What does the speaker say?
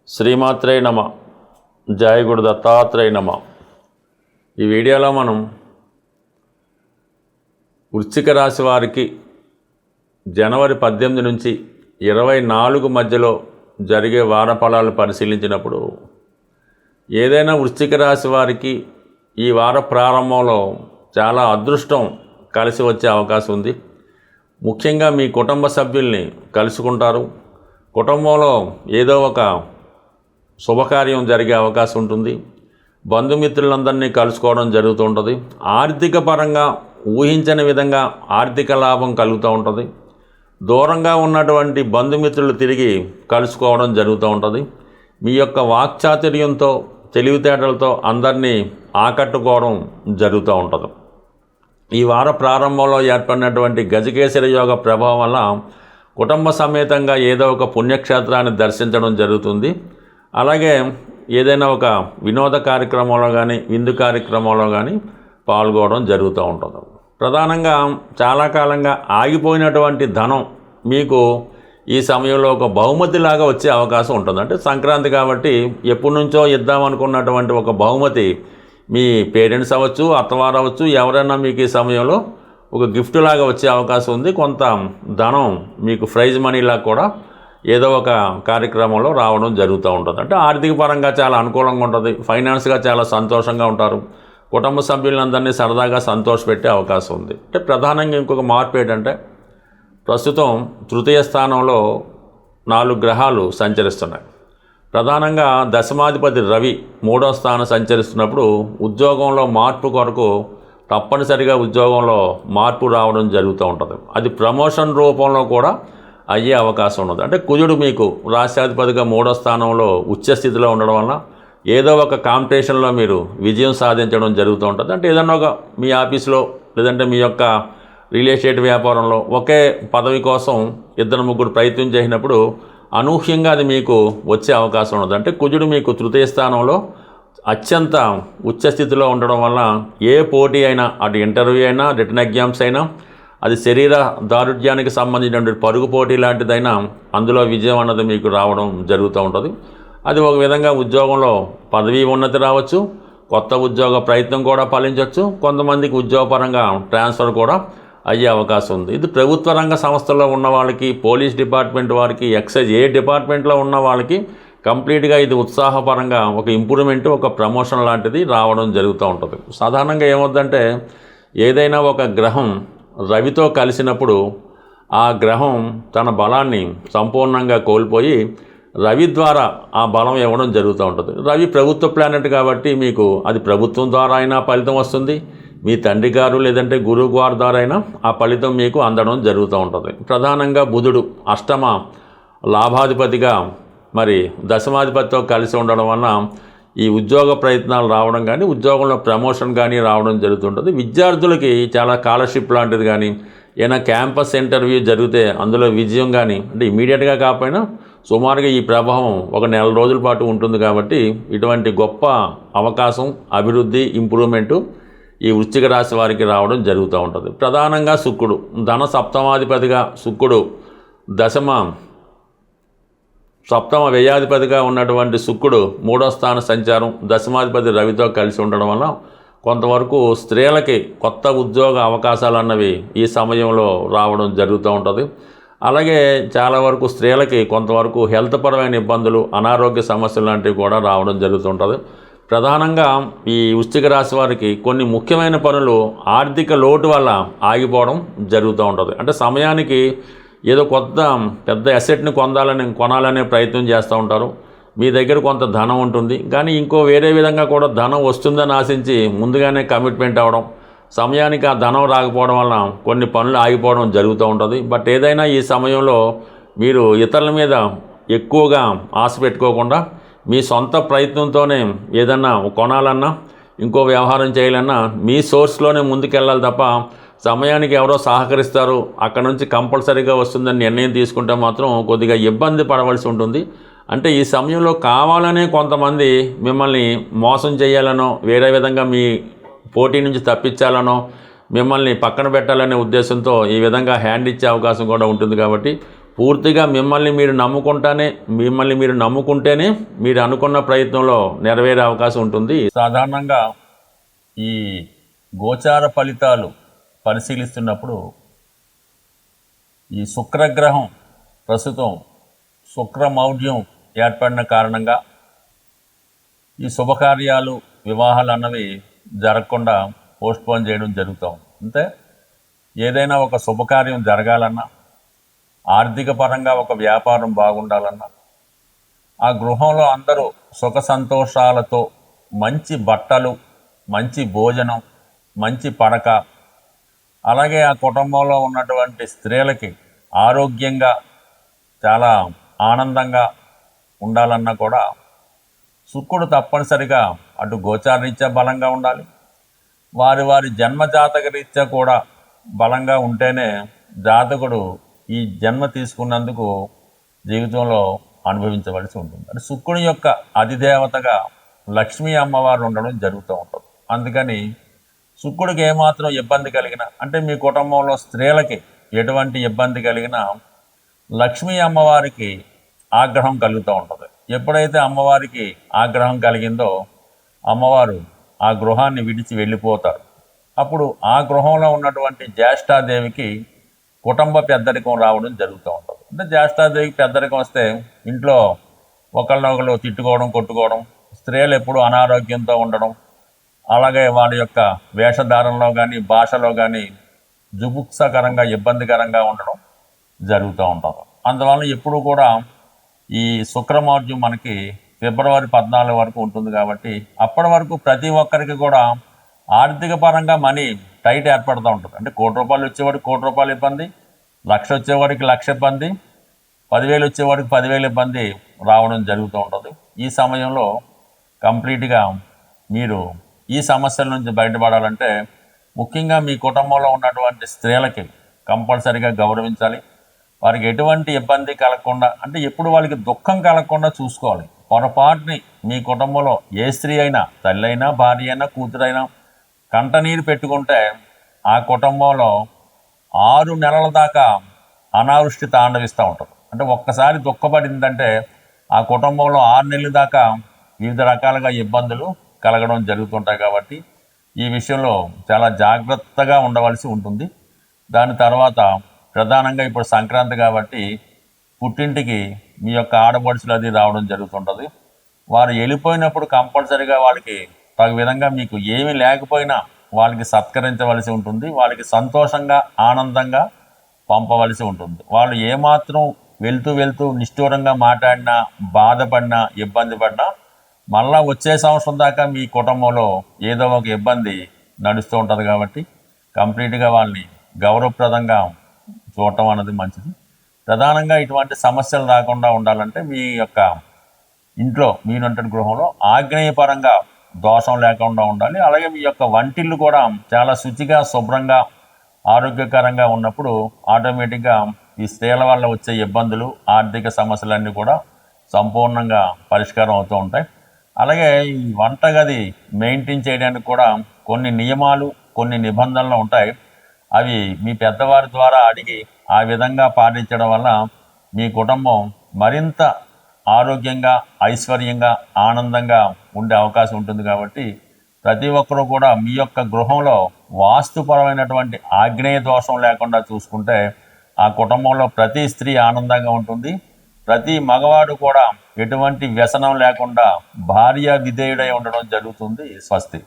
శ్రీమాత్రే నమ. జయ గురు దత్తాత్రేయ నమ. ఈ వీడియోలో మనం వృశ్చిక రాశి వారికి జనవరి 18 నుంచి 24 మధ్యలో జరిగే వార ఫలాలు పరిశీలించినప్పుడు ఏదైనా వృశ్చిక రాశి వారికి ఈ వార ప్రారంభంలో చాలా అదృష్టం కలిసి వచ్చే అవకాశం ఉంది. ముఖ్యంగా మీ కుటుంబ సభ్యుల్ని కలుసుకుంటారు. కుటుంబంలో ఏదో ఒక శుభకార్యం జరిగే అవకాశం ఉంటుంది. బంధుమిత్రులందరినీ కలుసుకోవడం జరుగుతూ ఉంటుంది. ఆర్థిక పరంగా ఊహించని విధంగా ఆర్థిక లాభం కలుగుతూ ఉంటుంది. దూరంగా ఉన్నటువంటి బంధుమిత్రులు తిరిగి కలుసుకోవడం జరుగుతూ ఉంటుంది. మీ యొక్క వాక్చాతుర్యంతో తెలివితేటలతో అందరినీ ఆకట్టుకోవడం జరుగుతూ ఉంటుంది. ఈ వార ప్రారంభంలో ఏర్పడినటువంటి గజకేసరి యోగ ప్రభావం వల్ల కుటుంబ సమేతంగా ఏదో ఒక పుణ్యక్షేత్రాన్ని దర్శించడం జరుగుతుంది. అలాగే ఏదైనా ఒక వినోద కార్యక్రమంలో కానీ విందు కార్యక్రమంలో కానీ పాల్గొనడం జరుగుతూ ఉంటుంది. ప్రధానంగా చాలా కాలంగా ఆగిపోయినటువంటి ధనం మీకు ఈ సమయంలో ఒక బహుమతిలాగా వచ్చే అవకాశం ఉంటుంది. అంటే సంక్రాంతి కాబట్టి ఎప్పటి నుంచో ఇద్దామనుకున్నటువంటి ఒక బహుమతి మీ పేరెంట్స్ అవ్వచ్చు, అత్తవారు అవ్వచ్చు, ఎవరైనా మీకు ఈ సమయంలో ఒక గిఫ్ట్ లాగా వచ్చే అవకాశం ఉంది. కొంత ధనం మీకు ప్రైజ్ మనీలా కూడా ఏదో ఒక కార్యక్రమంలో రావడం జరుగుతూ ఉంటుంది. అంటే ఆర్థిక పరంగా చాలా అనుకూలంగా ఉంటుంది. ఫైనాన్స్గా చాలా సంతోషంగా ఉంటారు. కుటుంబ సభ్యులందరినీ సరదాగా సంతోషపెట్టే అవకాశం ఉంది. అంటే ప్రధానంగా ఇంకొక మార్పు ఏంటంటే ప్రస్తుతం తృతీయ స్థానంలో 4 గ్రహాలు సంచరిస్తున్నాయి. ప్రధానంగా దశమాధిపతి రవి 3వ స్థానం సంచరిస్తున్నప్పుడు ఉద్యోగంలో మార్పు కొరకు తప్పనిసరిగా ఉద్యోగంలో మార్పు రావడం జరుగుతూ ఉంటుంది. అది ప్రమోషన్ రూపంలో కూడా అయ్యే అవకాశం ఉన్నది. అంటే కుజుడు మీకు రాష్ట్రాధిపతిగా 3వ స్థానంలో ఉచ్చస్థితిలో ఉండడం వల్ల ఏదో ఒక కాంపిటీషన్లో మీరు విజయం సాధించడం జరుగుతూ ఉంటుంది. అంటే ఏదన్నా ఒక మీ ఆఫీస్లో లేదంటే మీ యొక్క రియల్ ఎస్టేట్ వ్యాపారంలో ఒకే పదవి కోసం 2-3 ప్రయత్నం చేసినప్పుడు అనూహ్యంగా అది మీకు వచ్చే అవకాశం ఉన్నది. అంటే కుజుడు మీకు తృతీయ స్థానంలో అత్యంత ఉచ్చస్థితిలో ఉండడం వల్ల ఏ పోటీ అయినా, అటు ఇంటర్వ్యూ అయినా, రిటన్ ఎగ్జామ్స్ అయినా, అది శరీర దారుఢ్యానికి సంబంధించినటువంటి పరుగు పోటీ లాంటిదైనా అందులో విజయం అన్నది మీకు రావడం జరుగుతూ ఉంటుంది. అది ఒక విధంగా ఉద్యోగంలో పదవీ ఉన్నతి రావచ్చు, కొత్త ఉద్యోగ ప్రయత్నం కూడా ఫలించవచ్చు, కొంతమందికి ఉద్యోగపరంగా ట్రాన్స్ఫర్ కూడా అయ్యే అవకాశం ఉంది. ఇది ప్రభుత్వ రంగ సంస్థల్లో ఉన్న వాళ్ళకి, పోలీస్ డిపార్ట్మెంట్ వారికి, ఎక్సైజ్ ఏ డిపార్ట్మెంట్లో ఉన్న వాళ్ళకి కంప్లీట్గా ఇది ఉత్సాహపరంగా ఒక ఇంప్రూవ్మెంట్, ఒక ప్రమోషన్ లాంటిది రావడం జరుగుతూ ఉంటుంది. సాధారణంగా ఏమవుతుందంటే ఏదైనా ఒక గ్రహం రవితో కలిసినప్పుడు ఆ గ్రహం తన బలాన్ని సంపూర్ణంగా కోల్పోయి రవి ద్వారా ఆ బలం ఇవ్వడం జరుగుతూ ఉంటుంది. రవి ప్రభుత్వ ప్లానెట్ కాబట్టి మీకు అది ప్రభుత్వం ద్వారా అయినా ఫలితం వస్తుంది, మీ తండ్రి గారు లేదంటే గురువు గారి ద్వారా అయినా ఆ ఫలితం మీకు అందడం జరుగుతూ ఉంటుంది. ప్రధానంగా బుధుడు అష్టమ లాభాధిపతిగా మరి దశమాధిపతితో కలిసి ఉండడం వలన ఈ ఉద్యోగ ప్రయత్నాలు రావడం కానీ, ఉద్యోగంలో ప్రమోషన్ కానీ రావడం జరుగుతుంటుంది. విద్యార్థులకి చాలా స్కాలర్షిప్ లాంటిది కానీ, ఏదైనా క్యాంపస్ ఇంటర్వ్యూ జరిగితే అందులో విజయం కానీ, అంటే ఇమీడియట్గా కాకపోయినా సుమారుగా ఈ ప్రభావం ఒక నెల రోజుల పాటు ఉంటుంది. కాబట్టి ఇటువంటి గొప్ప అవకాశం, అభివృద్ధి, ఇంప్రూవ్మెంటు ఈ వృశ్చిక రాశి వారికి రావడం జరుగుతూ ఉంటుంది. ప్రధానంగా శుక్రుడు ధన సప్తమాధిపతిగా, శుక్రుడు సప్తమ వ్యయాధిపతిగా ఉన్నటువంటి శుక్రుడు 3వ స్థాన సంచారం దశమాధిపతి రవితో కలిసి ఉండడం వల్ల కొంతవరకు స్త్రీలకి కొత్త ఉద్యోగ అవకాశాలు అన్నవి ఈ సమయంలో రావడం జరుగుతూ ఉంటుంది. అలాగే చాలా వరకు స్త్రీలకి కొంతవరకు హెల్త్ పరమైన ఇబ్బందులు, అనారోగ్య సమస్యలు లాంటివి కూడా రావడం జరుగుతుంటుంది. ప్రధానంగా ఈ వృశ్చిక రాశి వారికి కొన్ని ముఖ్యమైన పనులు ఆర్థిక లోటు వల్ల ఆగిపోవడం జరుగుతూ ఉంటుంది. అంటే సమయానికి ఏదో కొత్త పెద్ద అసెట్ని కొనాలనే ప్రయత్నం చేస్తూ ఉంటారు. మీ దగ్గర కొంత ధనం ఉంటుంది కానీ ఇంకో వేరే విధంగా కూడా ధనం వస్తుందని ఆశించి ముందుగానే కమిట్మెంట్ అవ్వడం, సమయానికి ఆ ధనం రాకపోవడం వల్ల కొన్ని పనులు ఆగిపోవడం జరుగుతూ ఉంటుంది. బట్ ఏదైనా ఈ సమయంలో మీరు ఇతరుల మీద ఎక్కువగా ఆశ పెట్టుకోకుండా మీ సొంత ప్రయత్నంతోనే ఏదన్నా కొనాలన్నా, ఇంకో వ్యవహారం చేయాలన్నా మీ సోర్స్లోనే ముందుకెళ్ళాలి తప్ప సమయానికి ఎవరో సహకరిస్తారు అక్కడ నుంచి కంపల్సరీగా వస్తుందని నిర్ణయం తీసుకుంటే మాత్రం కొద్దిగా ఇబ్బంది పడవలసి ఉంటుంది. అంటే ఈ సమయంలో కావాలనే కొంతమంది మిమ్మల్ని మోసం చేయాలనో, వేరే విధంగా మీ పోటీ నుంచి తప్పించాలనో, మిమ్మల్ని పక్కన పెట్టాలనే ఉద్దేశంతో ఈ విధంగా హ్యాండ్ ఇచ్చే అవకాశం కూడా ఉంటుంది. కాబట్టి పూర్తిగా మిమ్మల్ని మీరు నమ్ముకుంటేనే మీరు అనుకున్న ప్రయత్నంలో నెరవేరే అవకాశం ఉంటుంది. సాధారణంగా ఈ గోచార ఫలితాలు పరిశీలిస్తున్నప్పుడు ఈ శుక్రగ్రహం ప్రస్తుతం శుక్రమౌఢ్యం ఏర్పడిన కారణంగా ఈ శుభకార్యాలు వివాహాలు అన్నవి జరగకుండా పోస్ట్పోన్ చేయడం జరుగుతాం. అంతే ఏదైనా ఒక శుభకార్యం జరగాలన్నా, ఆర్థిక పరంగా ఒక వ్యాపారం బాగుండాలన్నా, ఆ గృహంలో అందరూ సుఖ సంతోషాలతో మంచి బట్టలు, మంచి భోజనం, మంచి పడక, అలాగే ఆ కుటుంబంలో ఉన్నటువంటి స్త్రీలకి ఆరోగ్యంగా చాలా ఆనందంగా ఉండాలన్నా కూడా శుక్రుడు తప్పనిసరిగా అటు గోచారరీత్యా బలంగా ఉండాలి, వారి జన్మజాతక రీత్యా కూడా బలంగా ఉంటేనే జాతకుడు ఈ జన్మ తీసుకున్నందుకు జీవితంలో అనుభవించవలసి ఉంటుంది. అంటే శుక్రుని యొక్క అధిదేవతగా లక్ష్మీ అమ్మవారు ఉండడం జరుగుతూ ఉంటుంది. అందుకని శుక్రుడికి ఏమాత్రం ఇబ్బంది కలిగినా, అంటే మీ కుటుంబంలో స్త్రీలకి ఎటువంటి ఇబ్బంది కలిగినా లక్ష్మీ అమ్మవారికి ఆగ్రహం కలుగుతూ ఉంటుంది. ఎప్పుడైతే అమ్మవారికి ఆగ్రహం కలిగిందో అమ్మవారు ఆ గృహాన్ని విడిచి వెళ్ళిపోతారు. అప్పుడు ఆ గృహంలో ఉన్నటువంటి జ్యేష్ఠాదేవికి కుటుంబ పెద్దరికం రావడం జరుగుతూ ఉంటుంది. అంటే జ్యేష్ఠాదేవికి పెద్దరికం వస్తే ఇంట్లో ఒకళ్ళొకళ్ళు తిట్టుకోవడం, కొట్టుకోవడం, స్త్రీలు ఎప్పుడు అనారోగ్యంతో ఉండడం, అలాగే వాళ్ళ యొక్క వేషధారణలో కానీ భాషలో కానీ జుగుప్సకరంగా ఇబ్బందికరంగా ఉండడం జరుగుతూ ఉంటుంది. అందువలన ఎప్పుడు కూడా ఈ శుక్రమౌఢ్యం మనకి ఫిబ్రవరి 14 వరకు ఉంటుంది. కాబట్టి అప్పటి వరకు ప్రతి ఒక్కరికి కూడా ఆర్థిక పరంగా మనీ టైట్ ఏర్పడుతూ ఉంటుంది. అంటే ₹1,00,000 వచ్చేవాడికి ₹1,00,000 ఇబ్బంది, 1,00,000 వచ్చేవాడికి 1,00,000 ఇబ్బంది, 10,000 వచ్చేవాడికి 10,000 ఇబ్బంది రావడం జరుగుతూ ఉంటుంది. ఈ సమయంలో కంప్లీట్గా మీరు ఈ సమస్యల నుంచి బయటపడాలంటే ముఖ్యంగా మీ కుటుంబంలో ఉన్నటువంటి స్త్రీలకి కంపల్సరీగా గౌరవించాలి. వారికి ఎటువంటి ఇబ్బంది కలగకుండా, అంటే ఎప్పుడు వాళ్ళకి దుఃఖం కలగకుండా చూసుకోవాలి. పొరపాటుని మీ కుటుంబంలో ఏ స్త్రీ అయినా, తల్లి అయినా, భార్య అయినా, కూతురైనా కంటనీరు పెట్టుకుంటే ఆ కుటుంబంలో 6 నెలల దాకా అనావృష్టి తాండవిస్తూ ఉంటుంది. అంటే ఒక్కసారి దుఃఖపడిందంటే ఆ కుటుంబంలో 6 నెలల దాకా వివిధ రకాలుగా ఇబ్బందులు కలగడం జరుగుతుంటాయి. కాబట్టి ఈ విషయంలో చాలా జాగ్రత్తగా ఉండవలసి ఉంటుంది. దాని తర్వాత ప్రధానంగా ఇప్పుడు సంక్రాంతి కాబట్టి పుట్టింటికి మీ యొక్క ఆడపడుచులు అది రావడం జరుగుతుంటుంది. వారు వెళ్ళిపోయినప్పుడు కంపల్సరీగా వాళ్ళకి తగు విధంగా మీకు ఏమీ లేకపోయినా వాళ్ళకి సత్కరించవలసి ఉంటుంది. వాళ్ళకి సంతోషంగా ఆనందంగా పంపవలసి ఉంటుంది. వాళ్ళు ఏమాత్రం వెళ్తూ నిష్ఠూరంగా మాట్లాడినా, బాధపడినా, ఇబ్బంది పడినా మళ్ళా వచ్చే సంవత్సరం దాకా మీ కుటుంబంలో ఏదో ఒక ఇబ్బంది నడుస్తూ ఉంటుంది. కాబట్టి కంప్లీట్గా వాళ్ళని గౌరవప్రదంగా చూడటం అన్నది మంచిది. ప్రధానంగా ఇటువంటి సమస్యలు రాకుండా ఉండాలంటే మీ యొక్క ఇంట్లో, మీరుంటున్న గృహంలో ఆగ్నేయపరంగా దోషం లేకుండా ఉండాలి. అలాగే మీ యొక్క వంటిల్లు కూడా చాలా శుచిగా, శుభ్రంగా, ఆరోగ్యకరంగా ఉన్నప్పుడు ఆటోమేటిక్గా ఈ స్త్రీల వల్ల వచ్చే ఇబ్బందులు, ఆర్థిక సమస్యలన్నీ కూడా సంపూర్ణంగా పరిష్కారం అవుతూ ఉంటాయి. అలాగే ఈ వంటగది మెయింటైన్ చేయడానికి కూడా కొన్ని నియమాలు, కొన్ని నిబంధనలు ఉంటాయి. అవి మీ పెద్దవారి ద్వారా అడిగి ఆ విధంగా పాటించడం వల్ల మీ కుటుంబం మరింత ఆరోగ్యంగా, ఐశ్వర్యంగా, ఆనందంగా ఉండే అవకాశం ఉంటుంది. కాబట్టి ప్రతి ఒక్కరూ కూడా మీ యొక్క గృహంలో వాస్తుపరమైనటువంటి ఆగ్నేయ దోషం లేకుండా చూసుకుంటే ఆ కుటుంబంలో ప్రతి స్త్రీ ఆనందంగా ఉంటుంది. ప్రతి మగవాడు కూడా ఎటువంటి వ్యసనం లేకుండా భార్య విధేయుడై ఉండడం జరుగుతుంది. స్వస్తి.